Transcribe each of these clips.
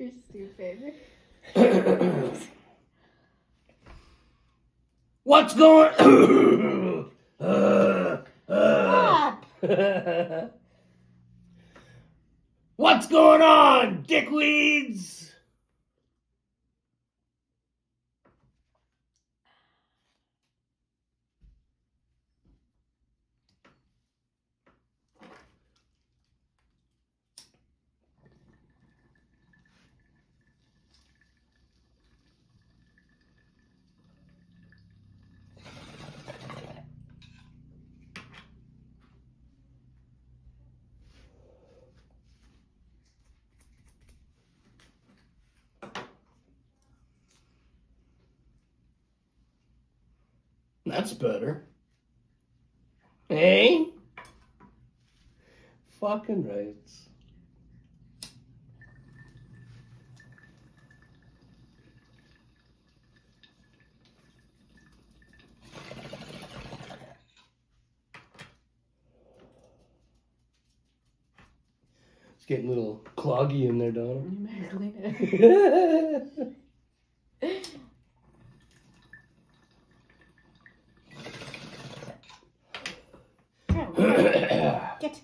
You're stupid. What's going Stop! What's going on, dickweeds? That's better. Hey? Fucking rights. It's getting a little cloggy in there, Donna. You better clean it. Get.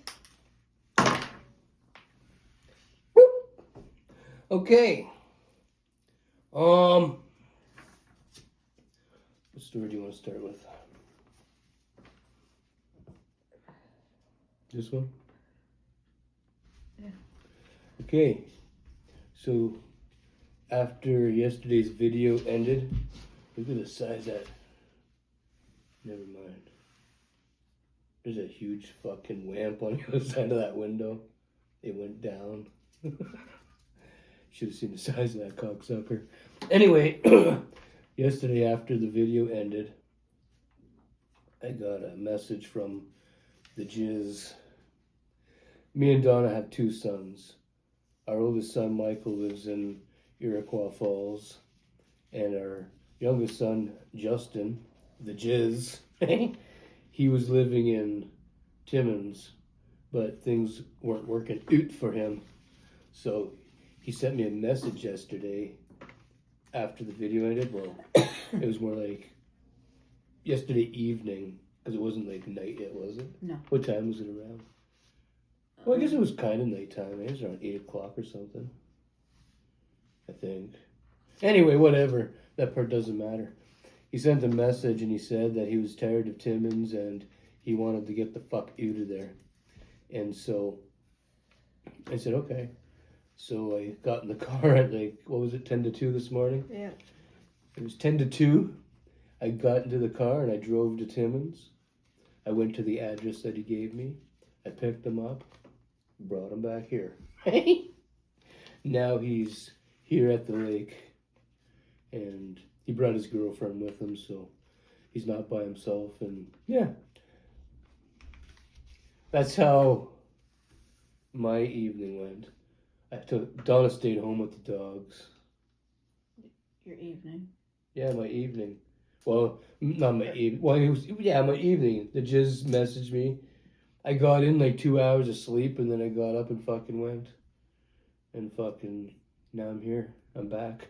Okay. What story do you want to start with? This one? Yeah. Okay. So, after yesterday's video ended, look at the size of that. Never mind. There's a huge fucking wamp on the other side of that window. It went down. Should have seen the size of that cocksucker. Anyway, yesterday after the video ended, I got a message from the Jizz. Me and Donna have two sons. Our oldest son, Michael, lives in Iroquois Falls. And our youngest son, Justin, the Jizz, he was living in Timmins, but things weren't working out for him. So he sent me a message yesterday after the video ended. Well, it was more like yesterday evening, because it wasn't like night yet, was it? No. What time was it around? Well, I guess it was kind of nighttime. It was around 8 o'clock or something, I think. Anyway, whatever. That part doesn't matter. He sent a message and he said that he was tired of Timmins and he wanted to get the fuck out of there. And so I said, okay. So I got in the car at like, what was it, 10 to 2 this morning? Yeah. It was 10 to 2. I got into the car and I drove to Timmins. I went to the address that he gave me. I picked him up, brought him back here. Now he's here at the lake. And he brought his girlfriend with him, so he's not by himself. And yeah, that's how my evening went. Donna stayed home with the dogs. Your evening. Yeah, my evening. Well, not my evening. Well, my evening. The Jizz messaged me. I got in like 2 hours of sleep, and then I got up and fucking went. And fucking, now I'm here. I'm back.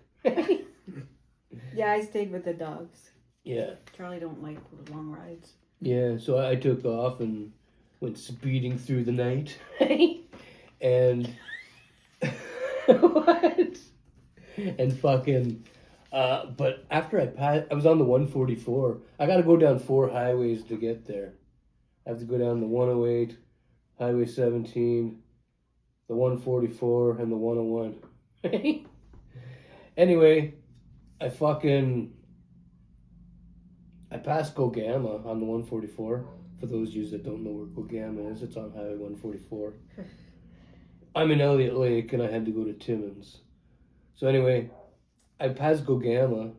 Yeah, I stayed with the dogs. Yeah. Charlie don't like long rides. Yeah, so I took off and went speeding through the night. And what? And fucking but after I was on the 144. I gotta go down 4 highways to get there. I have to go down the 108, Highway 17, the 144, and the 101. Anyway, I passed Gogama on the 144. For those of you that don't know where Gogama is, it's on Highway 144. I'm in Elliot Lake and I had to go to Timmins. So anyway, I passed Gogama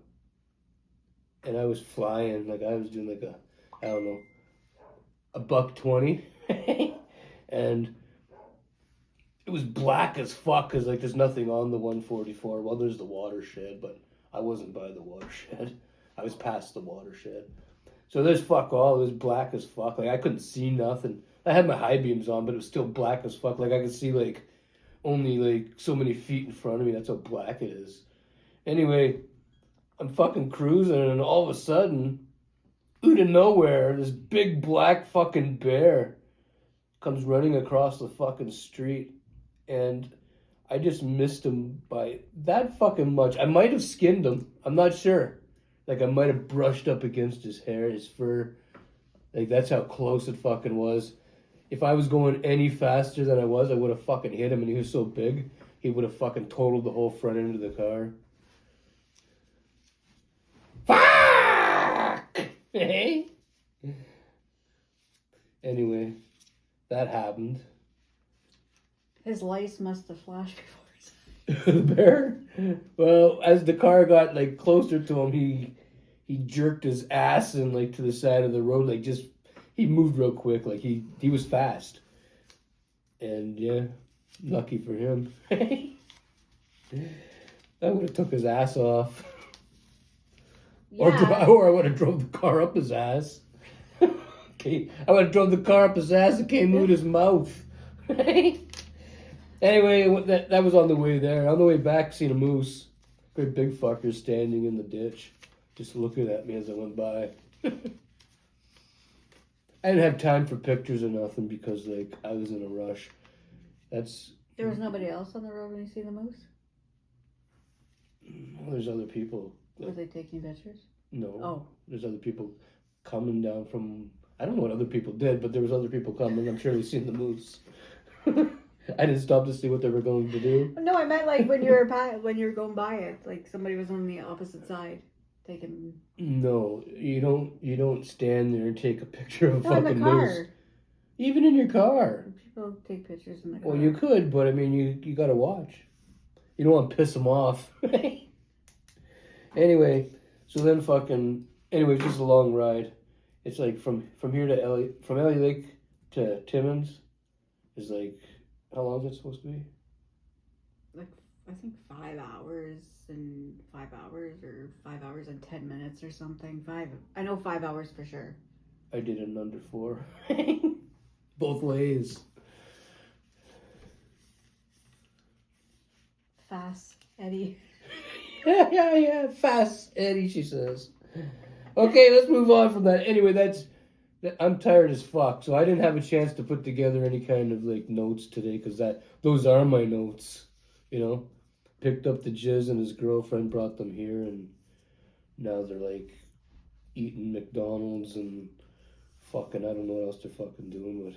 and I was flying. Like I was doing like a $1.20. And it was black as fuck because like there's nothing on the 144. Well, there's the watershed, but I wasn't by the watershed. I was past the watershed. So there's fuck all. It was black as fuck. Like I couldn't see nothing. I had my high beams on, but it was still black as fuck. Like I could see like only like so many feet in front of me. That's how black it is. Anyway, I'm fucking cruising, and all of a sudden, out of nowhere, this big black fucking bear comes running across the fucking street, and I just missed him by that fucking much. I might have skinned him. I'm not sure. Like, I might have brushed up against his hair, his fur. Like, that's how close it fucking was. If I was going any faster than I was, I would have fucking hit him, and he was so big, he would have fucking totaled the whole front end of the car. Fuck! Hey? Anyway, that happened. His lights must have flashed before his The bear? Well, as the car got like closer to him, he jerked his ass and like to the side of the road, like just he moved real quick, like he was fast. And yeah, lucky for him. I would have took his ass off. Yeah. Or I would have drove the car up his ass. Okay, I would have drove the car up his ass and came out his mouth. Anyway, that was on the way there. On the way back, seen a moose. Great big fucker standing in the ditch, just looking at me as I went by. I didn't have time for pictures or nothing because, like, I was in a rush. There was nobody else on the road when you see the moose? Well, there's other people. Were they taking pictures? No. Oh. There's other people coming down from... I don't know what other people did, but there was other people coming. I'm sure they've seen the moose. I didn't stop to see what they were going to do. No, I meant like when you were going by it, like somebody was on the opposite side taking. No, you don't stand there and take a picture of a No, in fucking the car. moose. Even in your car. People take pictures in the car. Well, you could, but I mean, you gotta watch. You don't want to piss them off. Anyway, so then anyway, it's just a long ride. It's like from here to Elliot Lake to Timmins is like, how long is it supposed to be? Like, I think 5 hours and 5 hours or 5 hours and 10 minutes or something. I know 5 hours for sure. I did it in under 4. Both ways. Fast, Eddie. Yeah. Fast, Eddie, she says. Okay, let's move on from that. Anyway, I'm tired as fuck, so I didn't have a chance to put together any kind of like notes today because those are my notes, you know. Picked up the jizz and his girlfriend brought them here, and now they're like eating McDonald's and fucking, I don't know what else they're fucking doing, but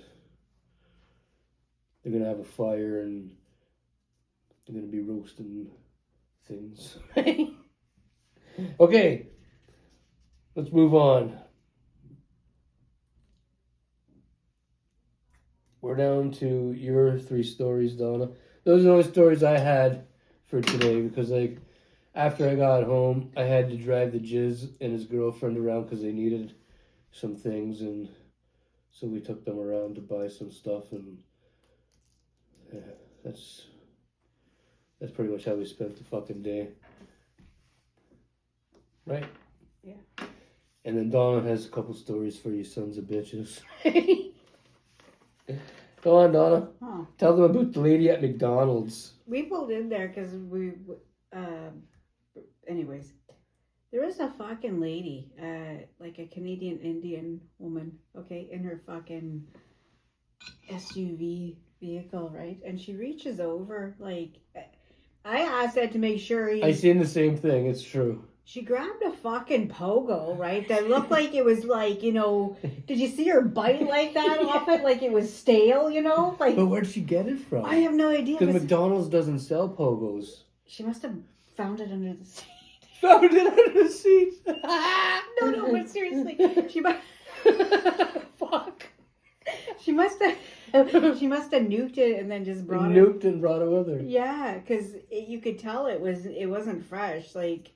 they're gonna have a fire and they're gonna be roasting things. Okay, let's move on. We're down to your 3 stories, Donna. Those are the only stories I had for today because, like, after I got home, I had to drive the Jizz and his girlfriend around because they needed some things, and so we took them around to buy some stuff, and yeah, that's pretty much how we spent the fucking day. Right? Yeah. And then Donna has a couple stories for you sons of bitches. Go on, Donna. Oh. Tell them about the lady at McDonald's. We pulled in there because anyways, there was a fucking lady, like a Canadian Indian woman, okay, in her fucking SUV vehicle, right? And she reaches over, like, I asked that to make sure I seen the same thing, it's true. She grabbed a fucking pogo, right? That looked like it was like, you know, did you see her bite like that off it? Like it was stale, you know? Like, but where'd she get it from? I have no idea. Because McDonald's doesn't sell pogos. She must have found it under the seat. Found it under the seat? No, but seriously. Fuck. She must have nuked it and then just brought it. Nuked and brought it with her. Yeah, because you could tell it wasn't fresh. Like,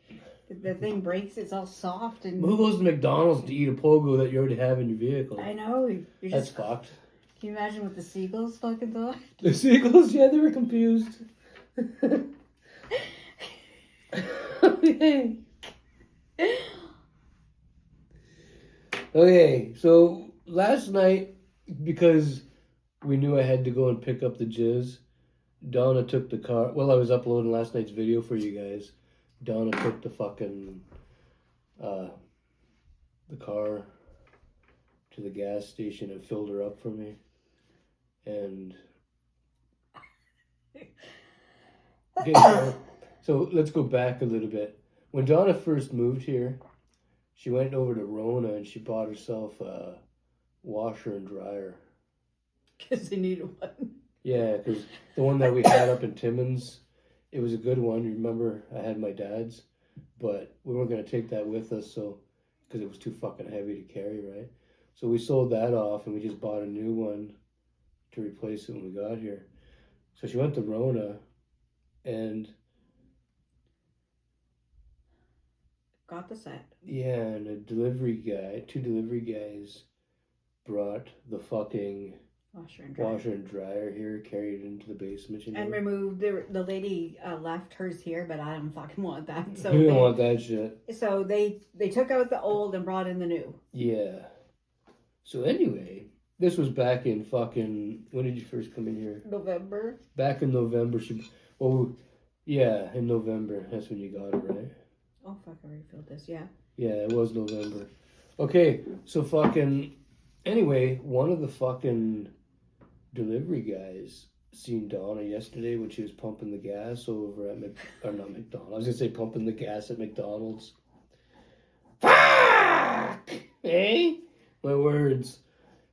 the thing breaks, it's all soft and. Who goes to McDonald's to eat a pogo that you already have in your vehicle? I know. That's fucked. Can you imagine what the seagulls fucking thought? The seagulls, yeah, they were confused. Okay, so last night, because we knew I had to go and pick up the jizz, Donna took the car. Well, I was uploading last night's video for you guys. Donna took the fucking the car to the gas station and filled her up for me. And okay, so let's go back a little bit. When Donna first moved here, she went over to Rona and she bought herself a washer and dryer. Because they needed one. Yeah, because the one that we had up in Timmins, it was a good one. You remember I had my dad's, but we weren't going to take that with us, so because it was too fucking heavy to carry, right? So we sold that off and we just bought a new one to replace it when we got here. So she went to Rona and got the set. Yeah, and two delivery guys brought the fucking washer and dryer here, carried it into the basement, you know? And removed, the lady left hers here, but I don't fucking want that. So you don't want that shit. So they took out the old and brought in the new. Yeah. So anyway, this was back in fucking, when did you first come in here? November. Back in November. In November. That's when you got it, right? Oh, fuck, I already filled this, yeah. Yeah, it was November. Okay, so fucking, anyway, one of the fucking delivery guys seen Donna yesterday when she was pumping the gas over at not McDonald's. I was gonna say pumping the gas at McDonald's. Fuck! Eh? My words.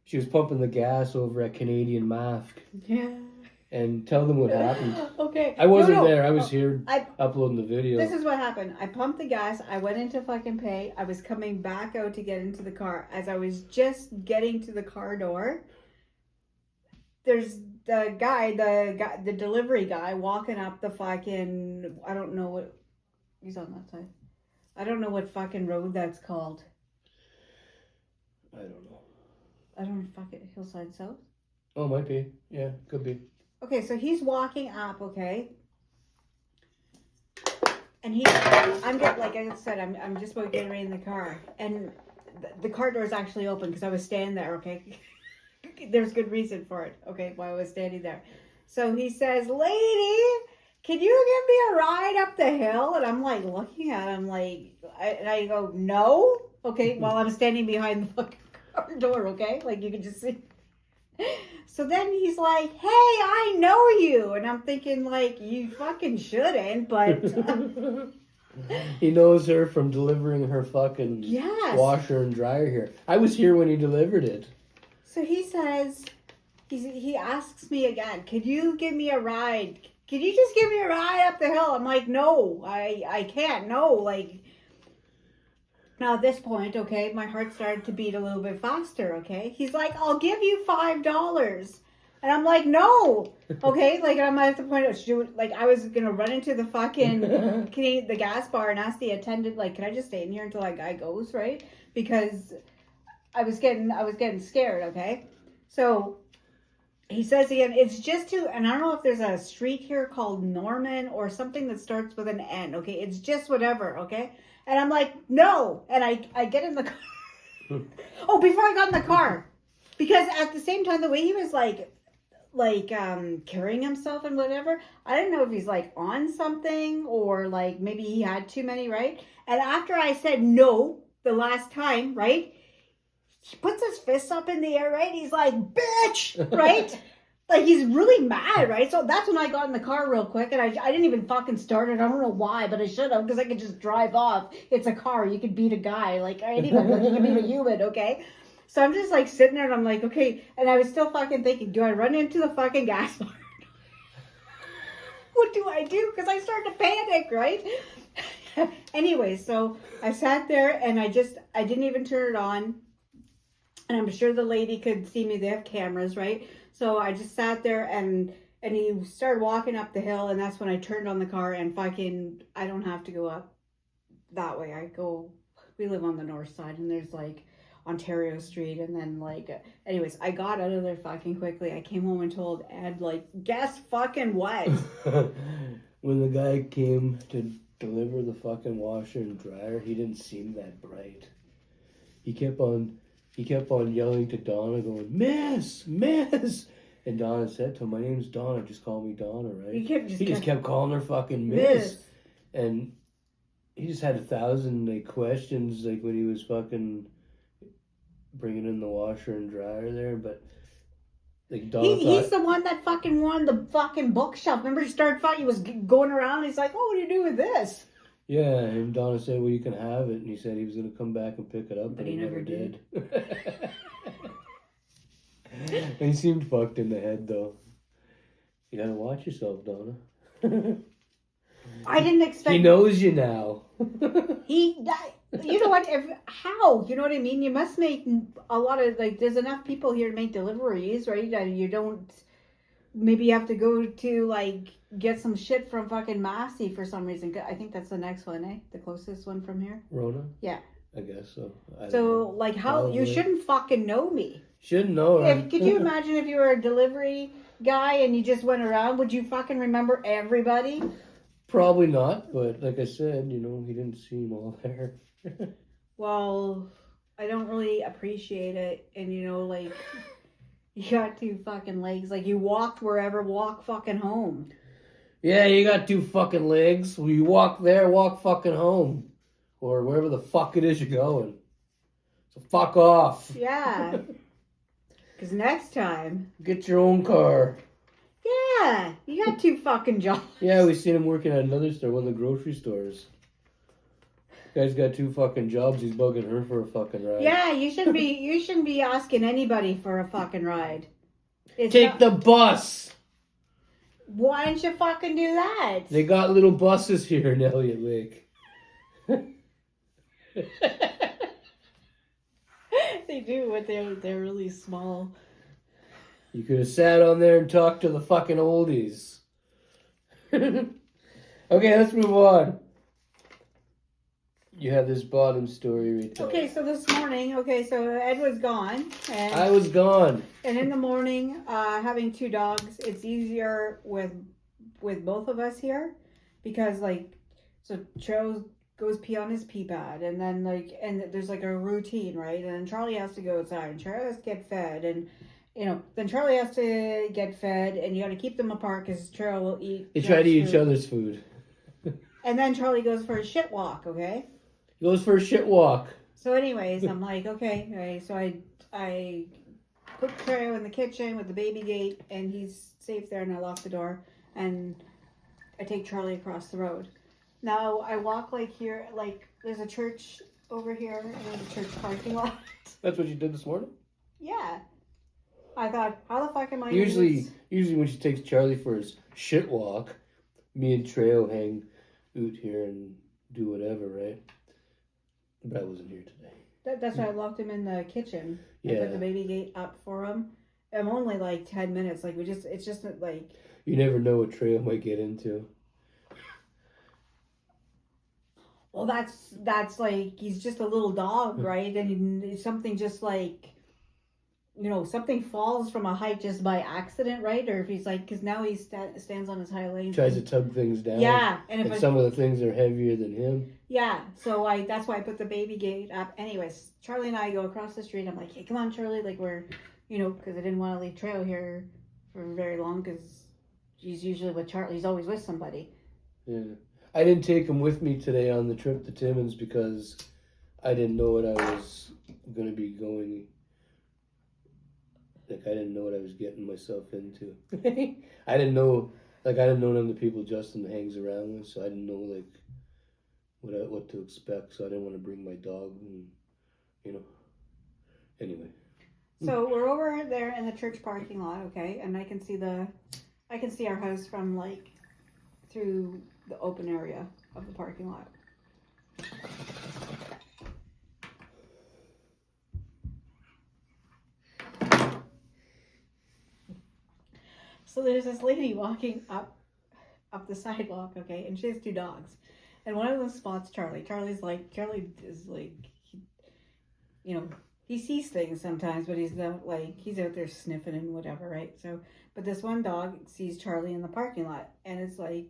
She was pumping the gas over at Canadian Mask. Yeah. And tell them what happened. Okay. I wasn't there. I was here uploading the video. This is what happened. I pumped the gas. I went into fucking pay. I was coming back out to get into the car. As I was just getting to the car door, there's the delivery guy walking up the fucking, I don't know what, he's on that side. I don't know what fucking road that's called. I don't know. I don't know, fuck it, Hillside South? Oh, might be. Yeah, could be. Okay, so he's walking up, okay? And like I said, I'm just about getting ready in the car. And the car door is actually open because I was standing there, okay? There's good reason for it, okay, while I was standing there. So he says, "Lady, can you give me a ride up the hill?" And I'm like looking at him like, and I go, "No," okay, while I'm standing behind the fucking car door, okay? Like you can just see. So then he's like, "Hey, I know you." And I'm thinking like, you fucking shouldn't, but... He knows her from delivering her fucking washer and dryer here. I was here when he delivered it. So he says, he asks me again, "Could you give me a ride? Could you just give me a ride up the hill?" I'm like, "No, I can't, no." Like, now at this point, okay, my heart started to beat a little bit faster, okay? He's like, "I'll give you $5. And I'm like, "No." Okay, like I'm at the point of, like I was going to run into the fucking, the gas bar and ask the attendant, like, "Can I just stay in here until that guy goes," right? Because I was getting scared, okay? So he says again, "It's just to," and I don't know if there's a street here called Norman or something that starts with an N, okay? "It's just whatever," okay? And I'm like, "No." And I get in the car. Oh, before I got in the car. Because at the same time, the way he was like carrying himself and whatever, I didn't know if he's like on something or like maybe he had too many, right? And after I said no the last time, right? He puts his fists up in the air, right? He's like, "Bitch," right? Like he's really mad, right? So that's when I got in the car real quick, and I didn't even fucking start it. I don't know why, but I should have, because I could just drive off. It's a car. You could beat a guy. Like, anyone, you can beat a human, okay? So I'm just like sitting there, and I'm like, okay. And I was still fucking thinking, do I run into the fucking gas bar? What do I do? Because I started to panic, right? Anyway, so I sat there, and I didn't even turn it on. And I'm sure the lady could see me. They have cameras, right? So I just sat there and he started walking up the hill, and that's when I turned on the car and fucking, I don't have to go up that way. We live on the north side, and there's like Ontario Street, and then like, anyways, I got out of there fucking quickly. I came home and told Ed, like, guess fucking what? When the guy came to deliver the fucking washer and dryer, he didn't seem that bright. He kept on yelling to Donna, going, "Miss, miss." And Donna said to him, my name's Donna, just call me Donna, right? He just kept calling her fucking Miss. And he just had 1,000 questions when he was fucking bringing in the washer and dryer there, but Donna he's the one that fucking won the fucking bookshelf. Remember, he started fighting. He was going around. He's like, "Oh, what do you do with this?" Yeah, and Donna said, "Well, you can have it," and he said he was gonna come back and pick it up, but he never did. And he seemed fucked in the head, though. You gotta watch yourself, Donna. I didn't expect. He knows you now. You know what? How? You know what I mean? You must make a lot of there's enough people here to make deliveries, right? You don't. Maybe you have to go to get some shit from fucking Massey for some reason. I think that's the next one, eh? The closest one from here. Rona. Yeah. I guess so. How you shouldn't fucking know me. Shouldn't know. Could you imagine if you were a delivery guy and you just went around? Would you fucking remember everybody? Probably not, but like I said, he didn't seem all there. Well, I don't really appreciate it, and you got 2 fucking legs. You walked wherever, walk fucking home. Yeah, you got 2 fucking legs. Well, you walk there, walk fucking home. Or wherever the fuck it is you're going. So fuck off. Yeah. Because next time... Get your own car. Yeah, you got 2 fucking jobs. Yeah, we seen him working at another store, one of the grocery stores. Guy's got 2 fucking jobs. He's bugging her for a fucking ride. Yeah, you shouldn't be asking anybody for a fucking ride. Take the bus. Why didn't you fucking do that? They got little buses here in Elliot Lake. They do, but they're really small. You could have sat on there and talked to the fucking oldies. Okay, let's move on. You have this bottom story right there. Okay, so this morning, so Ed was gone. And I was gone. And in the morning, having 2 dogs, it's easier with both of us here. Because, so Charles goes pee on his pee pad. And then, and there's, a routine, right? And then Charlie has to go outside. And Charlie has to get fed. And, then Charlie has to get fed. And you got to keep them apart because Charlie will eat. They try to eat each other's food. And then Charlie goes for a shit walk, okay? He goes for a shit walk. So anyways, I'm like, okay. So I put Trey in the kitchen with the baby gate, and he's safe there, and I lock the door, and I take Charlie across the road. Now I walk here, there's a church over here, and there's a church parking lot. That's what you did this morning? Yeah. I thought, how the fuck am I Usually when she takes Charlie for his shit walk, me and Trey hang out here and do whatever, right? But I wasn't here today. That's why I locked him in the kitchen. Yeah. I put the baby gate up for him. I'm only 10 minutes. It's just You never know what Trey might get into. Well, that's he's just a little dog, right? And something just something falls from a height just by accident, right? Or if he's because now he stands on his hind legs. Tries to tug things down. Yeah. And some of the things are heavier than him. Yeah. So that's why I put the baby gate up. Anyways, Charlie and I go across the street. I'm like, hey, come on, Charlie. We're, because I didn't want to leave Trail here for very long because he's usually with Charlie. He's always with somebody. Yeah. I didn't take him with me today on the trip to Timmins because I didn't know what I was going to be going. I didn't know what I was getting myself into. I didn't know none of the people Justin hangs around with, so I didn't know what to expect. So I didn't want to bring my dog, and Anyway. So we're over there in the church parking lot, okay, and I can see our house from through the open area of the parking lot. So there's this lady walking up the sidewalk, okay, and she has 2 dogs. And one of them spots Charlie. Charlie is he sees things sometimes, but he's not he's out there sniffing and whatever, right? So, but this one dog sees Charlie in the parking lot, and it's and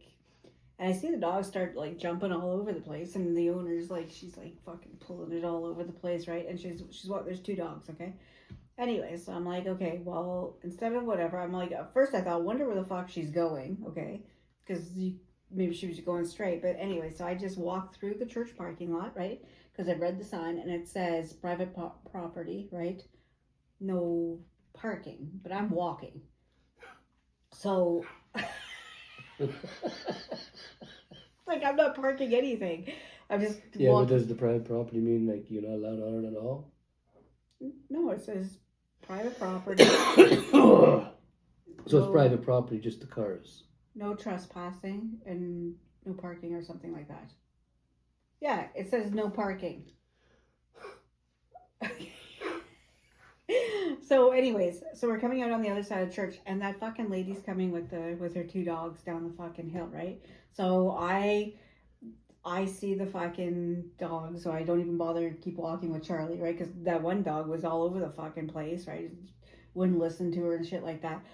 I see the dog start jumping all over the place, and the owner's she's fucking pulling it all over the place, right? And she's what? There's 2 dogs, okay? Anyway, so I'm like, okay, well, instead of whatever, I'm like, at first I thought, wonder where the fuck she's going, okay? Because maybe she was going straight. But anyway, so I just walked through the church parking lot, right? Because I read the sign and it says private property, right? No parking, but I'm walking. So, like, I'm not parking anything. I'm just Yeah, walking. but does the private property mean like you're not allowed on it at all? No, it says private property. So it's private property, just the cars. No trespassing and no parking or something like that. Yeah, it says no parking. So anyways, so we're coming out on the other side of church and that fucking lady's coming with her two dogs down the fucking hill, right? So I see the fucking dog, so I don't even bother to keep walking with Charlie, right? Because that one dog was all over the fucking place, right? Wouldn't listen to her and shit like that.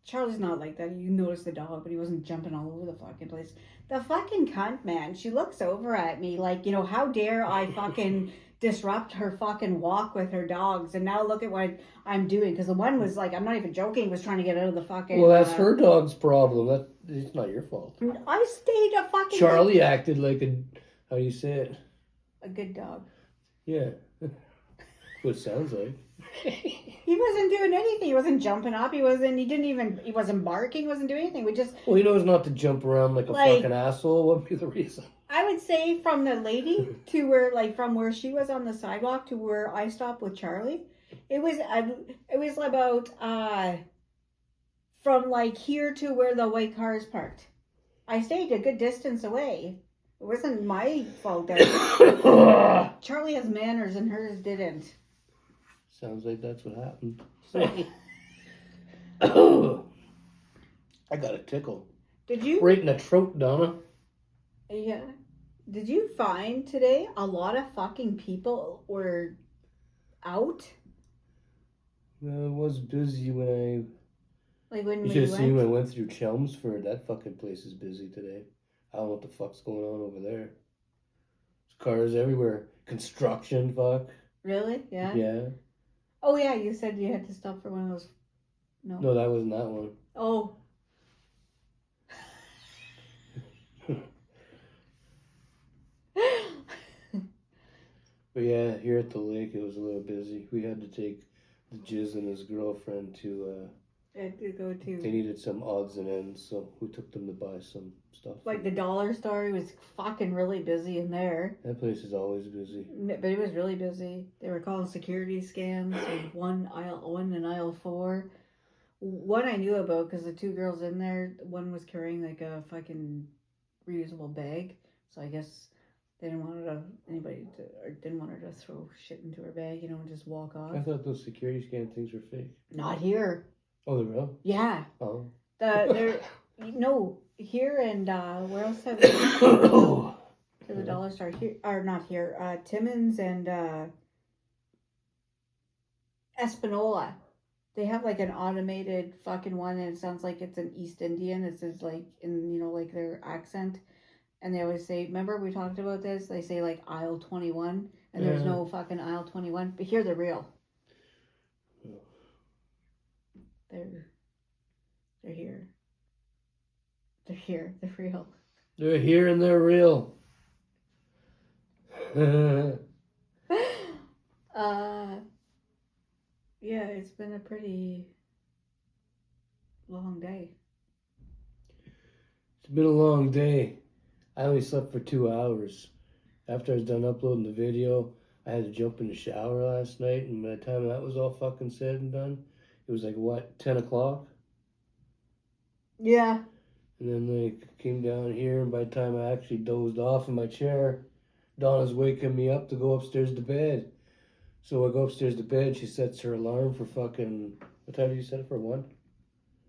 Charlie's not like that. You notice the dog, but he wasn't jumping all over the fucking place. The fucking cunt, man. She looks over at me like, you know, how dare I fucking disrupt her fucking walk with her dogs? And now look at what I'm doing. Because the one was like, I'm not even joking, was trying to get out of the fucking... Well, that's her dog's problem. It's not your fault. I stayed a fucking... Charlie acted like a... How do you say it? A good dog. Yeah. What it sounds like. He wasn't doing anything. He wasn't jumping up. He wasn't barking. He wasn't doing anything. Well, he knows not to jump around like a fucking asshole. What would be the reason? I would say from the lady to where, like, from where she was on the sidewalk to where I stopped with Charlie, it was about, from like here to where the white car is parked. I stayed a good distance away. It wasn't my fault that Charlie has manners and hers didn't. Sounds like that's what happened. I got a tickle. Did you? Right in the throat, Donna. Yeah. Did you find today a lot of fucking people were out? Well, I was busy when Like when you should have seen when I went through Chelmsford. That fucking place is busy today. I don't know what the fuck's going on over there. There's cars everywhere. Construction, fuck. Really? Yeah? Yeah. Oh, yeah, you said you had to stop for one of those. No, that wasn't that one. Oh. But yeah, here at the lake it was a little busy. We had to take the Jizz and his girlfriend to go to. They needed some odds and ends, so we took them to buy some stuff. Like the dollar store was fucking really busy in there. That place is always busy. But it was really busy. They were calling security scans. Aisle 1 and aisle 4. One I knew about because the two girls in there, one was carrying like a fucking reusable bag. So I guess they didn't want her to throw shit into her bag, and just walk off. I thought those security scan things were fake. Not here. Oh, they're real? Yeah. Oh. No, here and where else have we to the dollar store here, or not here, Timmins and Espanola. They have like an automated fucking one, and it sounds like it's an East Indian. It says like in like their accent, and they always say, remember we talked about this? They say like aisle 21, and there's no fucking aisle 21, but here they're real. They're here. They're here. They're real. They're here and they're real. Yeah, it's been a pretty long day. It's been a long day. I only slept for 2 hours. After I was done uploading the video, I had to jump in the shower last night, and by the time that was all fucking said and done, it was like, 10 o'clock? Yeah. And then came down here, and by the time I actually dozed off in my chair, Donna's waking me up to go upstairs to bed. So I go upstairs to bed, she sets her alarm for fucking... What time did you set it for, 1?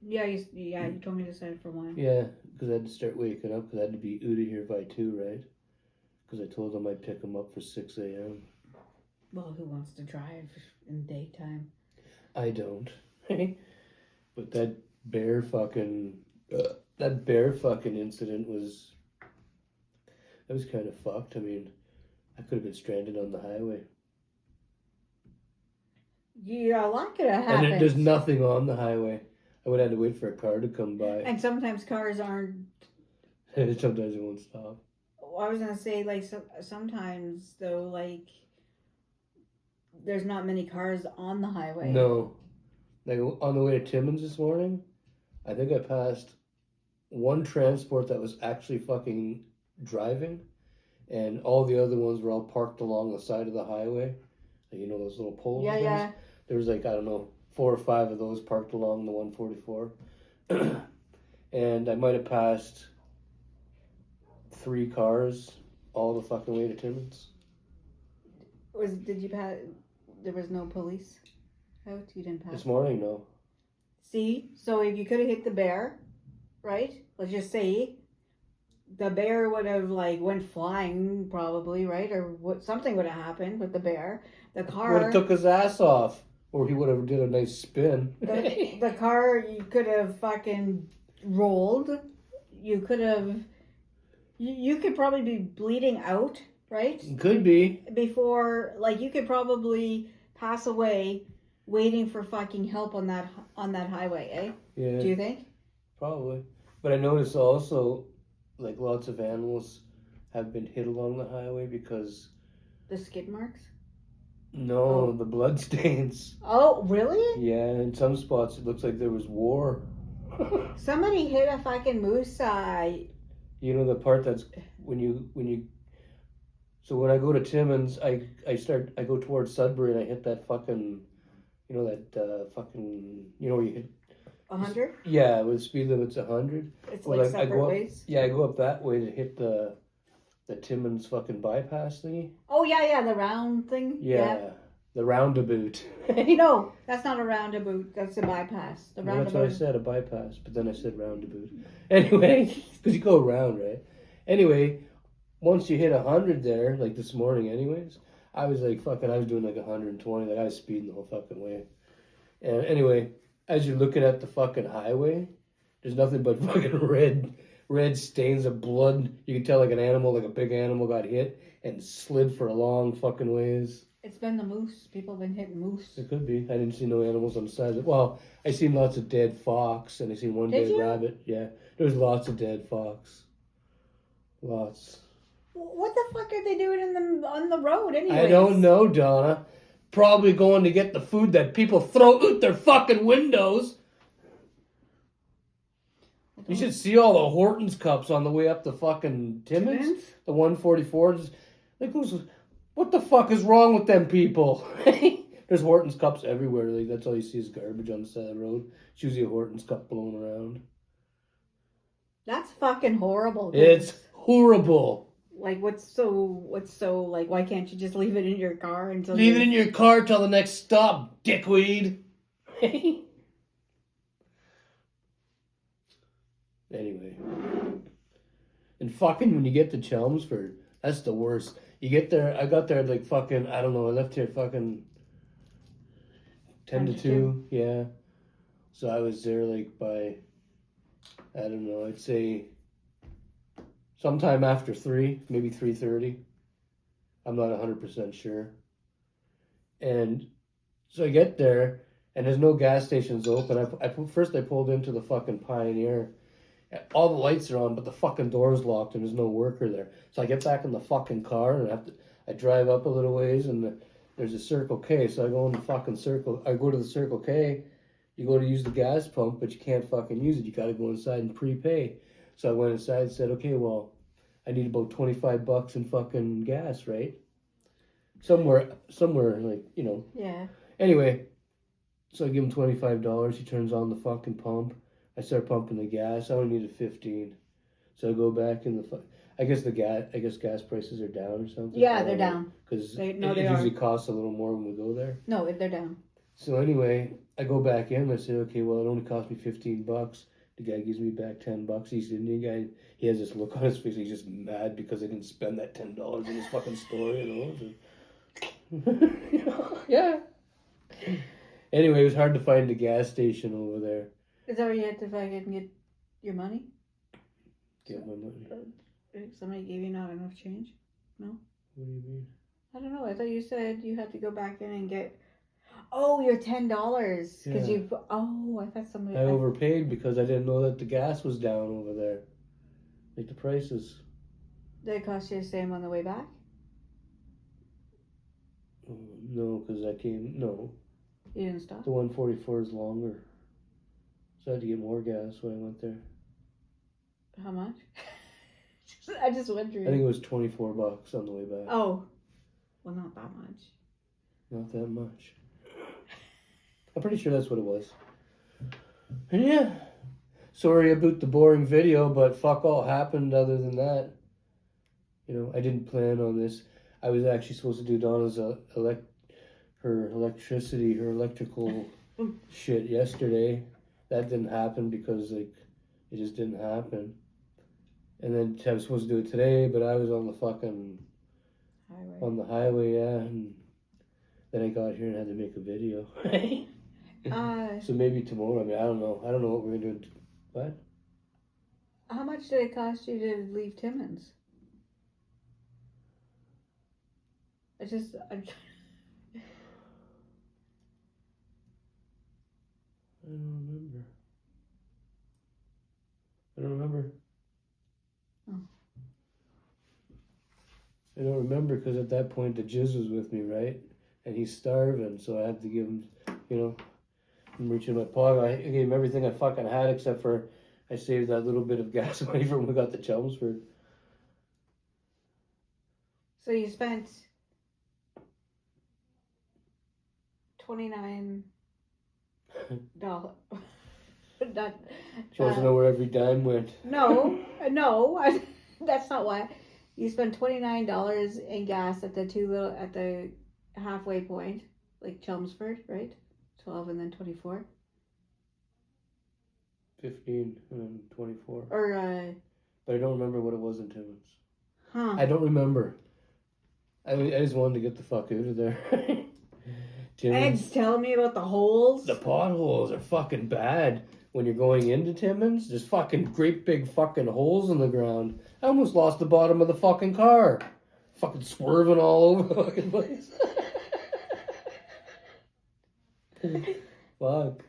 Yeah, you told me to set it for 1. Yeah, because I had to start waking up, because I had to be out of here by 2, right? Because I told them I'd pick them up for 6 a.m. Well, who wants to drive in daytime? I don't. But that bear fucking incident was... That was kind of fucked. I mean, I could have been stranded on the highway. Yeah, a lot could have And happened. there's nothing on the highway. I would have to wait for a car to come by. And sometimes cars aren't. Sometimes it won't stop. I was gonna say like sometimes though like there's not many cars on the highway. No. Like on the way to Timmins this morning, I think I passed one transport that was actually fucking driving, and all the other ones were all parked along the side of the highway. Like, you know those little poles? Yeah, things? yeah. There was like, I don't know, 4 or 5 of those parked along the 144. And I might have passed 3 cars all the fucking way to Timmins. Did you pass? There was no police out. You didn't pass. This morning, no. See, so if you could have hit the bear, right? Let's just say the bear would have like went flying, probably, right? Or what? Something would have happened with the bear. The car would have took his ass off, or he would have did a nice spin. the car, you could have fucking rolled. You could have. You could probably be bleeding out, right? Could be. Before, like, you could probably pass away waiting for fucking help on that highway, eh? Yeah. Do you think? Probably. But I noticed also, like, lots of animals have been hit along the highway because... The skid marks? No, the blood stains. Oh, really? Yeah, in some spots it looks like there was war. Somebody hit a fucking moose. You know the part that's when you. So when I go to Timmins, I go towards Sudbury and I hit that fucking, you know that fucking, you know where you hit. 100? Yeah, with speed limit's 100. It's Well, like I separate go up, ways. Yeah, I go up that way to hit the Timmins fucking bypass thingy. Oh yeah, the round thing. Yeah. The roundabout. No, that's not a roundabout. That's a bypass. The Well, roundabout. that's what I said, a bypass, but then I said roundabout. Anyway, because you go around, right? Anyway, once you hit 100 there, like this morning anyways, I was like fucking, I was doing like 120, like I was speeding the whole fucking way. And anyway, as you're looking at the fucking highway, there's nothing but fucking red stains of blood. You can tell like an animal, like a big animal got hit and slid for a long fucking ways. It's been the moose. People have been hitting moose. It could be. I didn't see no animals on the side of it. Well, I seen lots of dead fox and I seen one Did dead you? rabbit. Yeah, there was lots of dead fox. Lots. What the fuck are they doing on the road anyways? I don't know, Donna. Probably going to get the food that people throw out their fucking windows. You should see all the Hortons cups on the way up to fucking Timmins. The 144s. Like, what the fuck is wrong with them people? There's Hortons cups everywhere. Like, that's all you see is garbage on the side of the road. It's usually a Hortons cup blown around. That's fucking horrible. Dude. It's horrible. Like, what's so like? Why can't you just leave it in your car until Leave it in your car till the next stop, dickweed. Anyway. And fucking when you get to Chelmsford, that's the worst. You get there, I got there like fucking, I don't know, I left here fucking 10 to 2, yeah. So I was there like by, I don't know, I'd say sometime after 3, maybe 3:30. I'm not 100% sure. And so I get there, and there's no gas stations open. First I pulled into the fucking Pioneer. All the lights are on, but the fucking door's locked and there's no worker there. So I get back in the fucking car and I drive up a little ways and there's a Circle K. So I go in the fucking Circle. I go to the Circle K. You go to use the gas pump, but you can't fucking use it. You got to go inside and prepay. So I went inside and said, okay, well, I need about $25 in fucking gas, right? Somewhere like, you know. Yeah. Anyway, so I give him $25. He turns on the fucking pump. I start pumping the gas. I only needed 15, so I go back in the. I guess gas prices are down or something. Yeah, they're down. Because they usually costs a little more when we go there. No, they're down. So anyway, I go back in. I say, okay, well, it only cost me $15. The guy gives me back $10. He's an Indian guy. He has this look on his face. He's just mad because I didn't spend that $10 in this fucking store, you know. Yeah. Anyway, it was hard to find a gas station over there. Is that where you had to fucking get your money? Get my money. Somebody gave you not enough change? No? What do you mean? I don't know. I thought you said you had to go back in and get... Oh, you're $10 because Yeah. you. Oh, I thought somebody. I overpaid because I didn't know that the gas was down over there. Like the prices. Did it cost you the same on the way back? No, because I came. No, You didn't stop. the 144 is longer, so I had to get more gas when I went there. How much? I just wondering. I think it was $24 on the way back. Oh, well, not that much. Not that much. I'm pretty sure that's what it was. And yeah, sorry about the boring video, but fuck all happened other than that. You know, I didn't plan on this. I was actually supposed to do Donna's her electrical shit yesterday. That didn't happen because like it just didn't happen. And then I was supposed to do it today, but I was on the fucking highway, yeah. And then I got here and had to make a video. So maybe tomorrow. I mean, I don't know. I don't know what we're gonna do. What? How much did it cost you to leave Timmins? I don't remember. I don't remember. Oh. I don't remember because at that point the jizz was with me, right? And he's starving, so I had to give him, you know, I'm reaching my pocket. I gave him everything I fucking had except for I saved that little bit of gas money from when we got to Chelmsford. So you spent $29. Not, She wants to know where every dime went. no, that's not why. You spend $29 in gas at the halfway point, like Chelmsford, right? 12 and then 24. 15 and then 24. Or But I don't remember what it was in Timmins. huh? I don't remember. I just wanted to get the fuck out of there. Timmins. Ed's telling me about the holes. The potholes are fucking bad when you're going into Timmins. There's fucking great big fucking holes in the ground. I almost lost the bottom of the fucking car. Fucking swerving all over the fucking place. Fuck.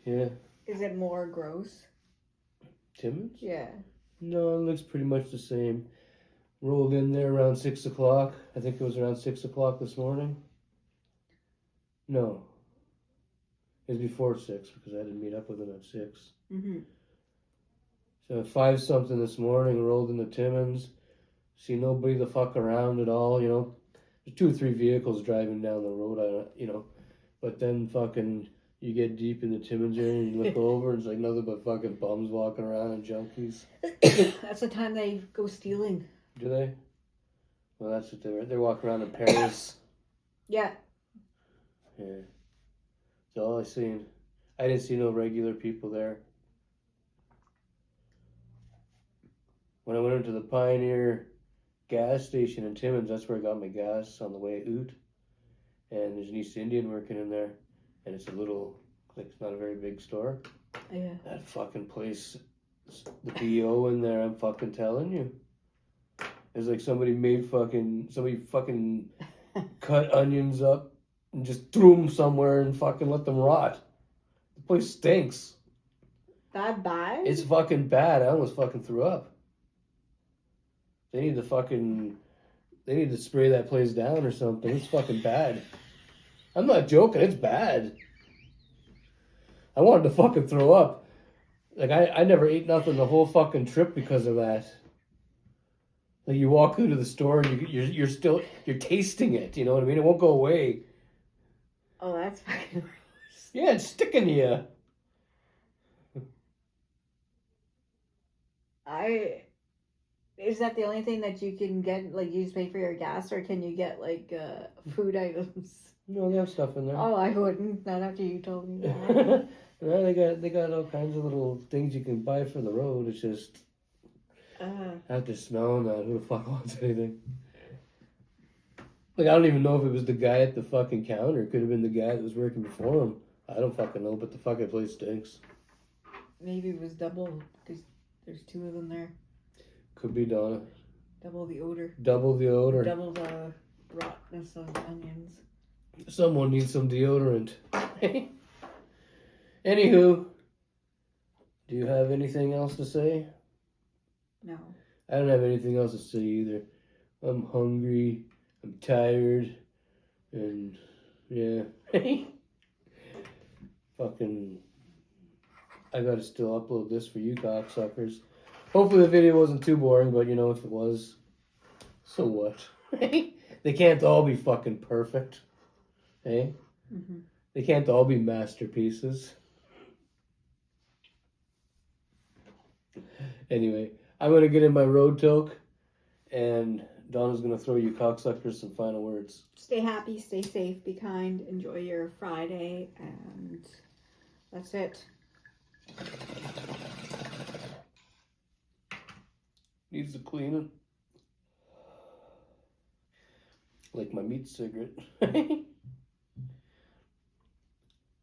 Yeah. Is it more gross? Timmins? Yeah. No, it looks pretty much the same. Rolled in there around 6 o'clock. I think it was around 6 o'clock this morning. No. It was before 6 because I didn't meet up with him at 6. Mm-hmm. So at 5 something this morning, rolled into Timmins. See nobody the fuck around at all, you know. There's 2 or 3 vehicles driving down the road, you know. But then fucking you get deep in the Timmins area and you look over and it's like nothing but fucking bums walking around and junkies. That's the time they go stealing. Do they? Well, that's what they're walking around in Paris. Yeah. Yeah. That's all I seen. I didn't see no regular people there. When I went into the Pioneer gas station in Timmins, that's where I got my gas on the way out. And there's an East Indian working in there. And it's a little, like, it's not a very big store. Yeah. That fucking place, the PO in there, I'm fucking telling you. It's like somebody fucking cut onions up and just threw them somewhere and fucking let them rot. The place stinks. That bad? It's fucking bad. I almost fucking threw up. They need to spray that place down or something. It's fucking bad. I'm not joking. It's bad. I wanted to fucking throw up. Like, I never ate nothing the whole fucking trip because of that. Like, you walk into the store and you're tasting it. You know what I mean? It won't go away. Oh, that's fucking gross. Yeah, it's sticking to you. Is that the only thing that you can get, like, you just pay for your gas, or can you get, like, food items? No, they have stuff in there. Oh, I wouldn't. Not after you told me that. No, they got all kinds of little things you can buy for the road. It's just after smelling that, who the fuck wants anything? Like, I don't even know if it was the guy at the fucking counter. It could have been the guy that was working before him. I don't fucking know, but the fucking place stinks. Maybe it was double, because there's 2 of them there. Could be Donna. Double the odor. Double the odor. Double the rottenness of onions. Someone needs some deodorant. Anywho, do you have anything else to say? No. I don't have anything else to say either. I'm hungry. I'm tired. And, yeah. Fucking, I gotta still upload this for you cocksuckers. Hopefully the video wasn't too boring, but you know, if it was, so what? They can't all be fucking perfect. Hey? Mm-hmm. They can't all be masterpieces. Anyway, I'm gonna get in my road toke, and Donna's gonna throw you cocksuckers some final words. Stay happy, stay safe, be kind, enjoy your Friday, and that's it. Needs the cleaning. Like my meat cigarette.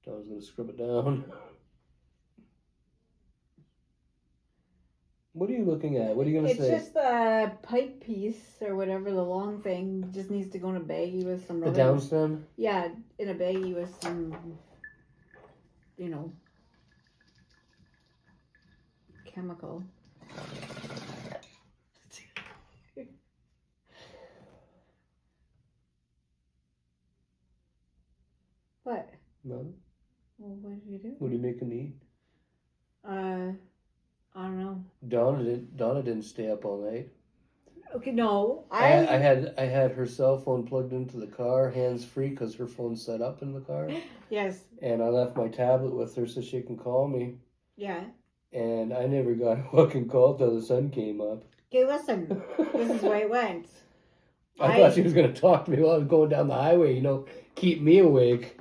Donna's gonna scrub it down. What are you looking at? What are you gonna say? It's just the pipe piece or whatever, the long thing just needs to go in a baggie with some The rubber. down stem? Yeah, in a baggie with some, you know, chemical. What? No. Well, what did you do? What are you making to eat? I don't know. Donna didn't stay up all night. Okay, no, I had her cell phone plugged into the car, hands free, because her phone's set up in the car. Yes. And I left my tablet with her so she can call me. Yeah. And I never got a fucking call till the sun came up. Okay, listen. This is the way it went. I thought she was going to talk to me while I was going down the highway, you know, keep me awake.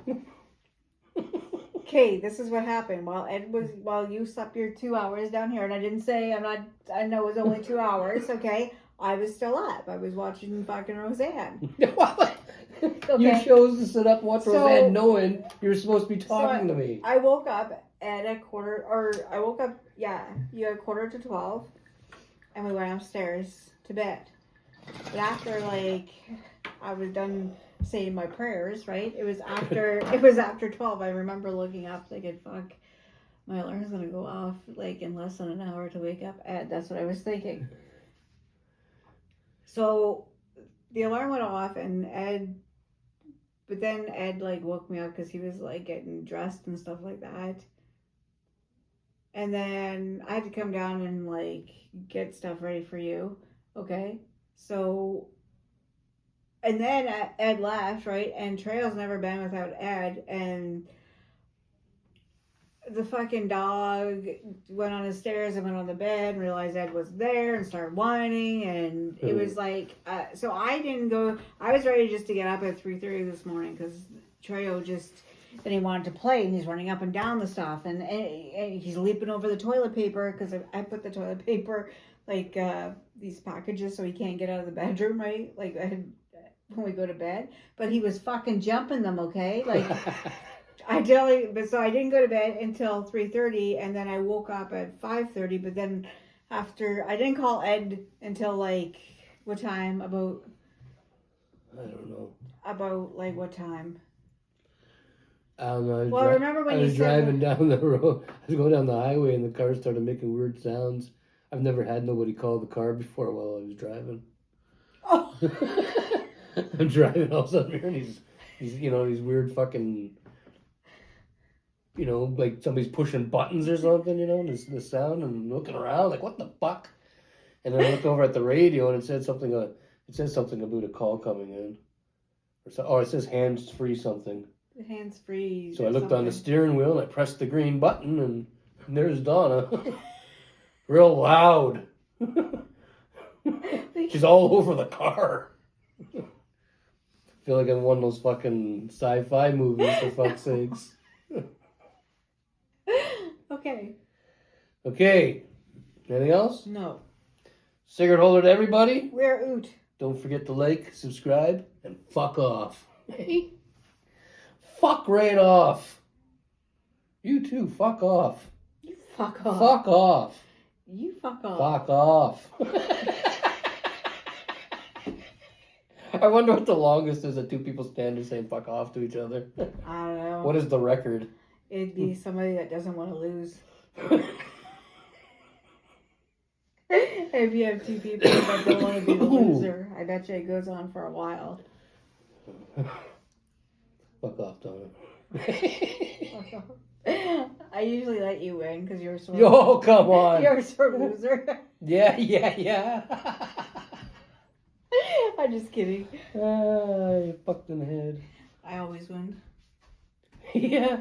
Okay, this is what happened. While you slept your 2 hours down here, and I didn't say I know it was only 2 hours, okay? I was still up. I was watching fucking Roseanne. You chose to sit up and watch Roseanne knowing you were supposed to be talking to me. I woke up at you had 11:45, and we went upstairs to bed. But after I was done saying my prayers, right? It was after 12. I remember looking up thinking, fuck, my alarm's gonna go off in less than an hour to wake up. Ed, that's what I was thinking. So the alarm went off, and Ed woke me up because he was getting dressed and stuff like that. And then I had to come down and get stuff ready for you. Okay. So, and then Ed left, right? And Trail's never been without Ed. And the fucking dog went on the stairs and went on the bed and realized Ed was there and started whining. And it was so I didn't go. I was ready just to get up at 3:30 this morning because Trail then he wanted to play, and he's running up and down the stuff, and he's leaping over the toilet paper because I put the toilet paper these packages so he can't get out of the bedroom, right? When we go to bed, but he was fucking jumping them, okay? I tell you, but so I didn't go to bed until 3:30, and then I woke up at 5:30. But then after I didn't call Ed until what time? About I don't know. About what time? I don't know. Well, remember when I was driving down the road. I was going down the highway, and the car started making weird sounds. I've never had nobody call the car before while I was driving. Oh. I'm driving all of a sudden, and he's these weird fucking, like somebody's pushing buttons or something, the sound, and looking around like, what the fuck? And then I looked over at the radio, and it said something about a call coming in, it says hands free something. Hands free. So I looked on the steering wheel and I pressed the green button, and there's Donna. Real loud. She's all over the car. I feel like I'm one of those fucking sci-fi movies, for fuck's sakes. Okay. Anything else? No. Cigarette holder to everybody. We're oot. Don't forget to like, subscribe, and fuck off. Fuck right off. You too, fuck off. You fuck off. Fuck off. You fuck off. Fuck off. I wonder what the longest is that two people stand and saying fuck off to each other. I don't know. What is the record? It'd be somebody that doesn't want to lose. If you have two people that don't want to be the loser, I bet you it goes on for a while. Fuck off, Donna. I usually let you win because you're sort Yo, come on. You're a sore loser. Yeah. I'm just kidding. You fucked in the head. I always win. Yeah.